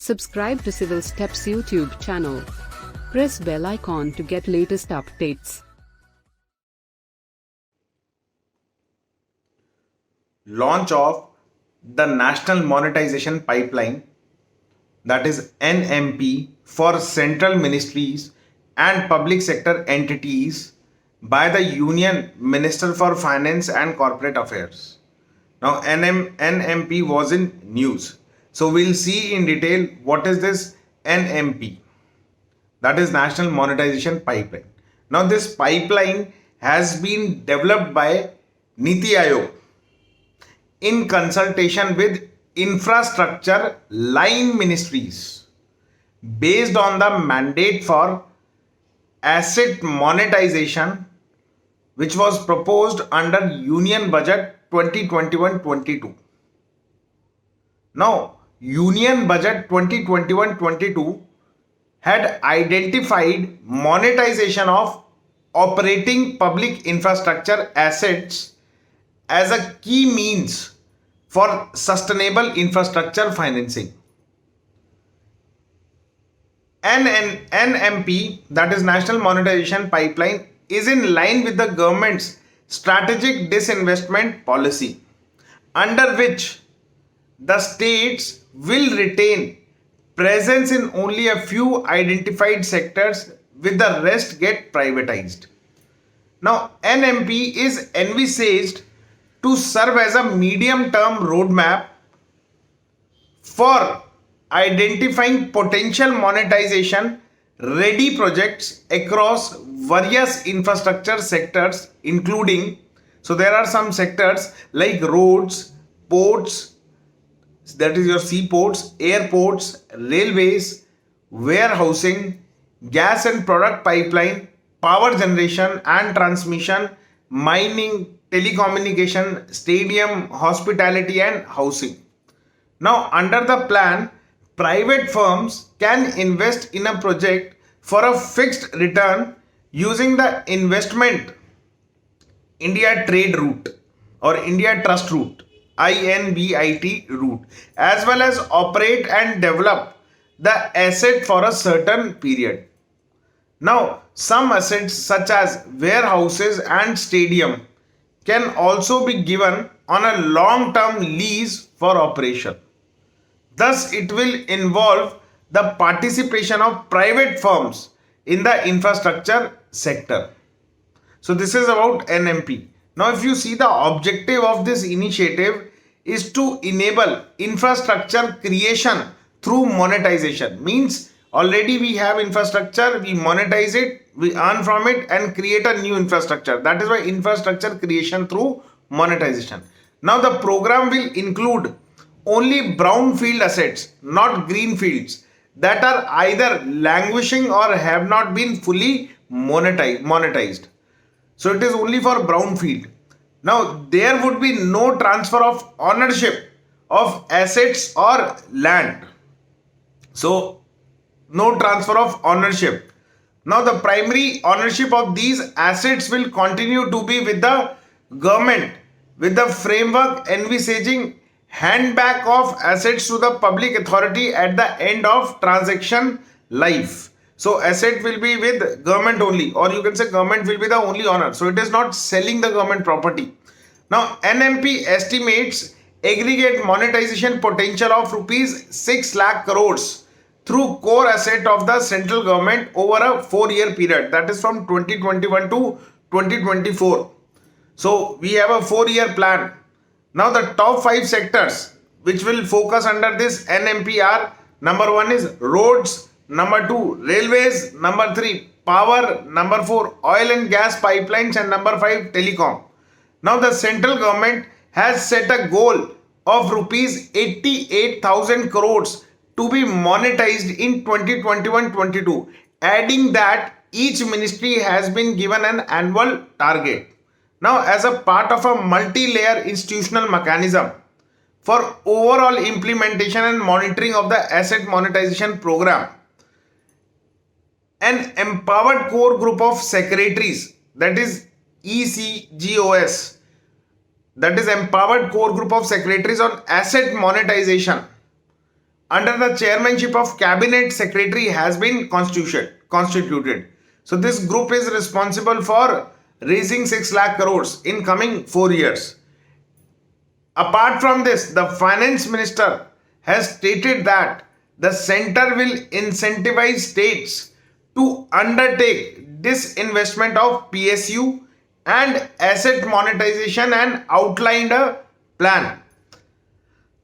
Subscribe to CivilSteps YouTube channel. Press bell icon to get latest updates. Launch of the National Monetization Pipeline, that is NMP, for central ministries and public sector entities by the Union Minister for Finance and Corporate Affairs. Now NMP was in news. So we'll see in detail what is this NMP, that is National Monetization Pipeline. Now this pipeline has been developed by Niti Aayog in consultation with infrastructure line ministries based on the mandate for asset monetization which was proposed under Union Budget 2021-22. Now, Union Budget 2021-22 had identified monetization of operating public infrastructure assets as a key means for sustainable infrastructure financing. NMP, that is National Monetization Pipeline, is in line with the government's strategic disinvestment policy, under which the states will retain presence in only a few identified sectors, with the rest get privatized. Now, NMP is envisaged to serve as a medium-term roadmap for identifying potential monetization ready projects across various infrastructure sectors, including, so there are some sectors like roads, ports, that is your seaports, airports, railways, warehousing, gas and product pipeline, power generation and transmission, mining, telecommunication, stadium, hospitality and housing. Now, under the plan, private firms can invest in a project for a fixed return using the investment India Trade Route or India Trust Route, INBIT route, as well as operate and develop the asset for a certain period. Now, some assets such as warehouses and stadium can also be given on a long-term lease for operation. Thus, it will involve the participation of private firms in the infrastructure sector. So this is about NMP. Now, if you see, the objective of this initiative is to enable infrastructure creation through monetization. Means already we have infrastructure, we monetize it, we earn from it and create a new infrastructure. That is why infrastructure creation through monetization. Now the program will include only brownfield assets, not green fields, that are either languishing or have not been fully monetized. So it is only for brownfield. Now there would be no transfer of ownership of assets or land. So no transfer of ownership. Now the primary ownership of these assets will continue to be with the government, with the framework envisaging handback of assets to the public authority at the end of transaction life. So asset will be with government only, or you can say government will be the only owner. So it is not selling the government property. Now NMP estimates aggregate monetization potential of rupees 6 lakh crores through core asset of the central government over a 4-year period, that is from 2021 to 2024. So we have a 4-year plan. Now the top 5 sectors which will focus under this NMP are: number 1 is roads, number 2 railways, number 3 power, number 4 oil and gas pipelines, and number 5 telecom. Now the central government has set a goal of rupees 88,000 crores to be monetized in 2021-22, adding that each ministry has been given an annual target. Now, as a part of a multi-layer institutional mechanism for overall implementation and monitoring of the asset monetization program, an empowered core group of secretaries, that is ECGOS, that is Empowered Core Group of Secretaries on Asset Monetization, under the chairmanship of cabinet secretary has been constituted. So this group is responsible for raising 6 lakh crores in coming 4 years. Apart from this, the finance minister has stated that the center will incentivize states to undertake disinvestment of PSU and asset monetization and outlined a plan.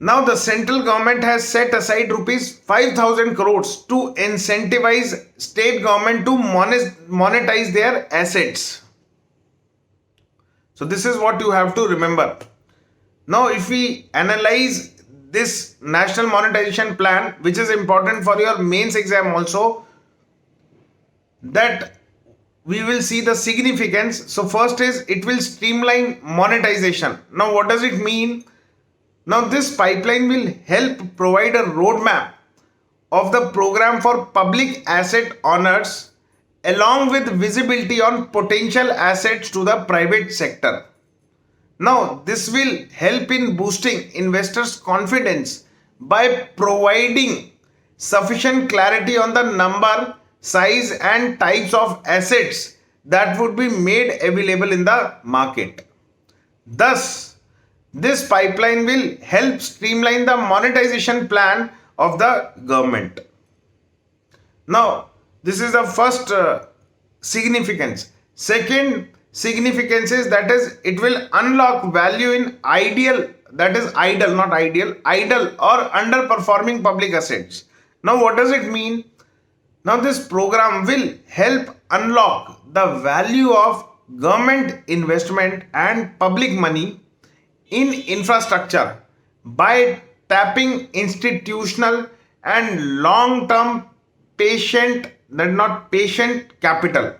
Now the central government has set aside rupees 5,000 crores to incentivize state government to monetize their assets. So this is what you have to remember. Now if we analyze this national monetization plan, which is important for your mains exam also, that we will see the significance. So first is it will streamline monetization. Now what does it mean? Now this pipeline will help provide a roadmap of the program for public asset owners along with visibility on potential assets to the private sector. Now this will help in boosting investors' confidence by providing sufficient clarity on the number, size and types of assets that would be made available in the market. Thus, this pipeline will help streamline the monetization plan of the government. Now, this is the first significance. Second significance is that is it will unlock value in idle or underperforming public assets. Now, what does it mean? Now, this program will help unlock the value of government investment and public money in infrastructure by tapping institutional and long-term patient capital.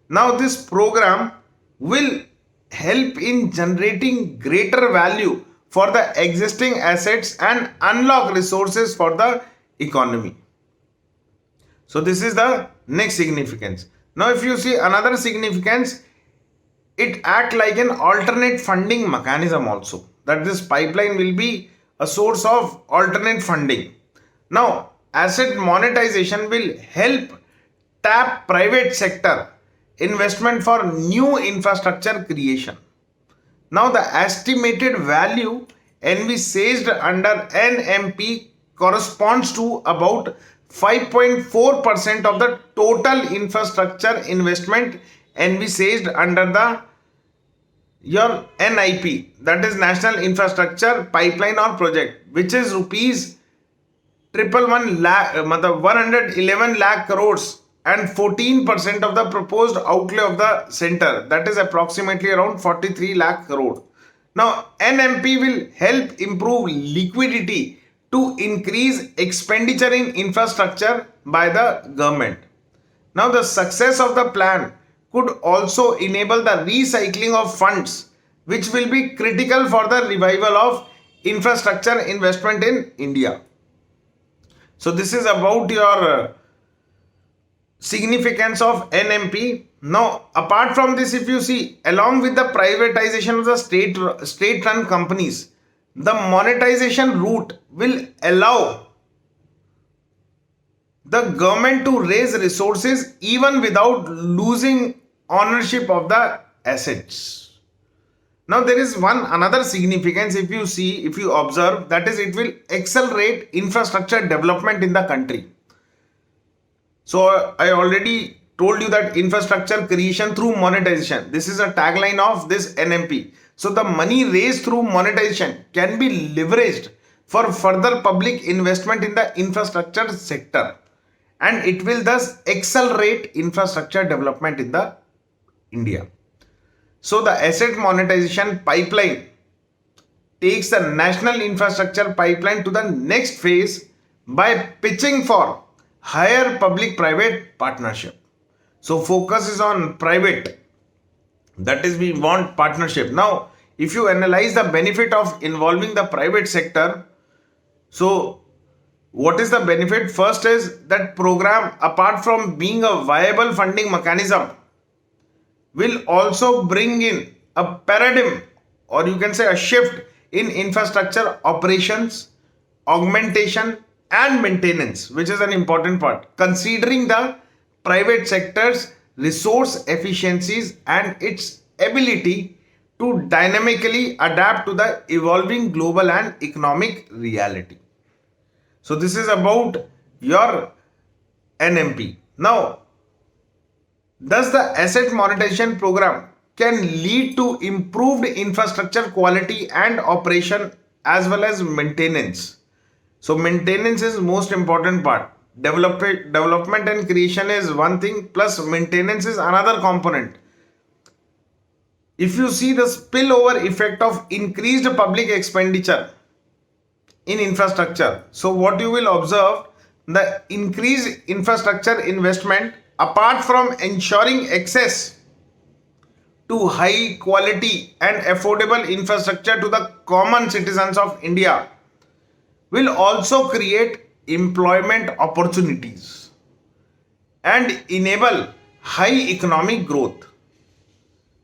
Now this program will help in generating greater value for the existing assets and unlock resources for the economy. So this is the next significance. Now if you see another significance, it acts like an alternate funding mechanism also, that this pipeline will be a source of alternate funding. Now asset monetization will help tap private sector investment for new infrastructure creation. Now the estimated value envisaged under NMP corresponds to about 5.4% of the total infrastructure investment envisaged under the your NIP, that is National Infrastructure Pipeline or Project, which is rupees 111 lakh crores and 14% of the proposed outlay of the center, that is approximately around 43 lakh crore. Now NMP will help improve liquidity to increase expenditure in infrastructure by the government. Now the success of the plan could also enable the recycling of funds, which will be critical for the revival of infrastructure investment in India. So this is about your significance of NMP. Now apart from this, if you see, along with the privatization of the state-run companies, the monetization route will allow the government to raise resources even without losing ownership of the assets. Now there is another significance, if you observe, that is it will accelerate infrastructure development in the country. So I already told you that infrastructure creation through monetization, this is a tagline of this NMP. So the money raised through monetization can be leveraged for further public investment in the infrastructure sector, and it will thus accelerate infrastructure development in the India. So the asset monetization pipeline takes the national infrastructure pipeline to the next phase by pitching for higher public-private partnership. So focus is on private, that is we want partnership. Now if you analyze the benefit of involving the private sector, so what is the benefit? First is that program, apart from being a viable funding mechanism, will also bring in a paradigm, or you can say a shift in infrastructure operations, augmentation and maintenance, which is an important part, considering the private sector's resource efficiencies and its ability to dynamically adapt to the evolving global and economic reality. So this is about your NMP. Now, thus the asset monetization program can lead to improved infrastructure quality and operation as well as maintenance. So maintenance is most important part. Development and creation is one thing, plus maintenance is another component. If you see the spillover effect of increased public expenditure in infrastructure, so what you will observe, the increased infrastructure investment, apart from ensuring access to high quality and affordable infrastructure to the common citizens of India, will also create employment opportunities and enable high economic growth.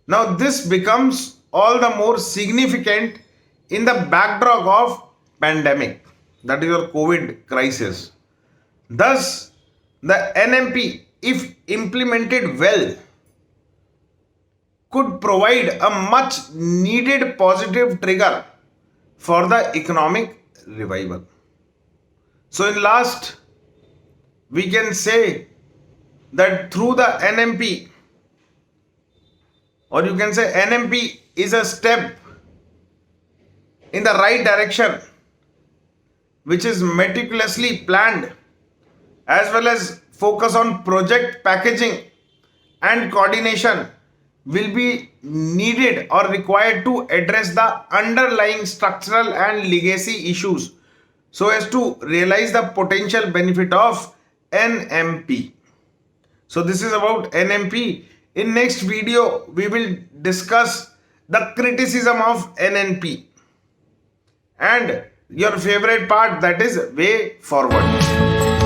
Now this becomes all the more significant in the backdrop of pandemic, that is your COVID crisis. Thus the NMP, if implemented well, could provide a much needed positive trigger for the economic revival. So in last, we can say that through the NMP, or you can say NMP is a step in the right direction, which is meticulously planned as well as focus on project packaging and coordination will be needed or required to address the underlying structural and legacy issues so as to realize the potential benefit of NMP. So this is about NMP. In next video, we will discuss the criticism of NMP and your favorite part, that is way forward.